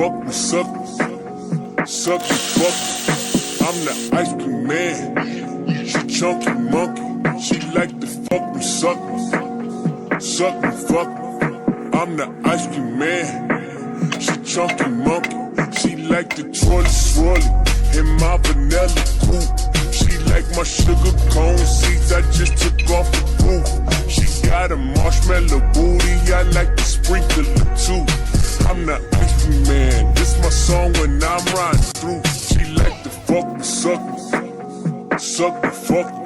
fuck me, suck me, suck me, fuck me. I'm the ice cream man. She chunky monkey. She like to fuck me, suck me, suck me, fuck me. I'm the ice cream man. She chunky monkey. She like the trolley swirly in my vanilla coupe. She like my sugar cone seeds. I just took off the roof. She got a marshmallow booty. I like to sprinkle it too. I'm the ice cream man. This my song when I'm riding through. She like to fuck me, suck me, suck me, fuck me.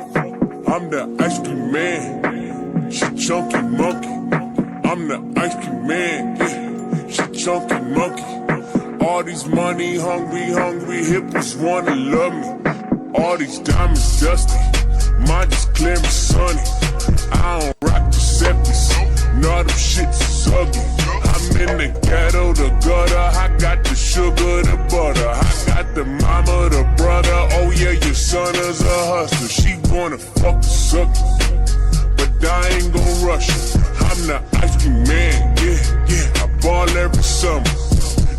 I'm the ice cream man. She chunky monkey. I'm the ice cream man. Yeah, she chunky monkey. All these money hungry hippos wanna love me. All these diamonds dusty, mine just clear and sunny. I don't rock Giuseppe's, no them shits is ugly. I'm in the ghetto, the gutter, I got the sugar, the butter. I got the mama, the brother, oh yeah, your son is a hustler. She wanna fuck the sucker, but I ain't gon' rush her. I'm the ice cream man, yeah, I ball every summer.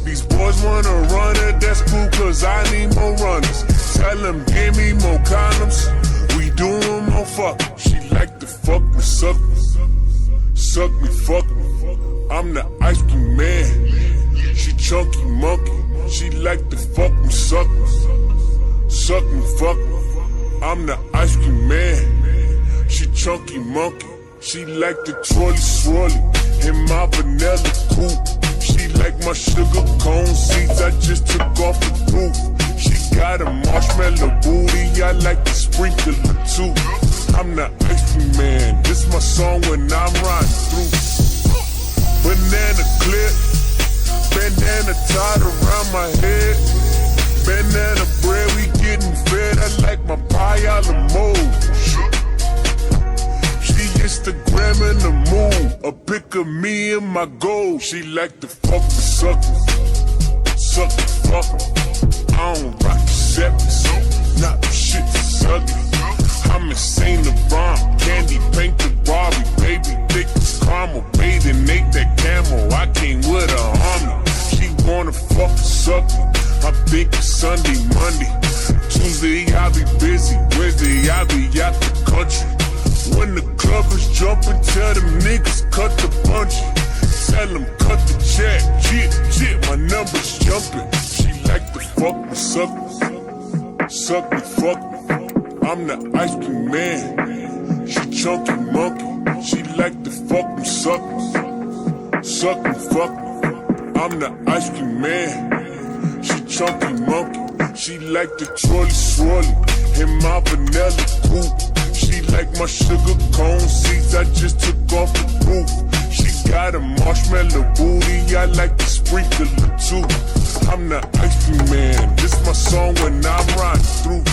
These boys wanna run it, that's cool, cause I need more runners. Tell them, give me more condoms, we doing more fucking. She like to fuck me, suck me, fuck me. I'm the ice cream man. She chunky monkey. She like to fuck me, suck me, fuck me. I'm the ice cream man. She chunky monkey. She like the trolley swirly in my vanilla coupe. She like my sugar cone seeds. I just took off the roof. She got a marshmallow booty. I like to sprinkle it too. I'm the ice cream man. This my song when I'm riding through. Banana clip, bandana tied around my head. Banana bread, we getting fed. I like my pie a la mode. She Instagram in the mood. A pic of me and my gold. She like to fuck me, suck me, fuck me. I don't rock Giuseppe's, not shit is ugly. I'm insane to bomb, candy paint the Barbie, baby thick as caramel, bathing ate that camel. I came with a Hummer. She wanna fuck suck me. I think it's Sunday, Monday, Tuesday I be busy, Wednesday I be out the country. When the club is jumping, tell them niggas cut the bungee. Tell them cut the check, jit, my number's jumping. She like to fuck me, suck me, fuck me. I'm the ice cream man. She chunky monkey. She like to fuck me, suck me, fuck me. I'm the ice cream man. She chunky monkey. She like the trolley swirly in my vanilla coupe. She like my sugar cone seeds. I just took off the roof. She got a marshmallow booty. I like to sprinkle it too. I'm the ice cream man. This my song when I'm riding through.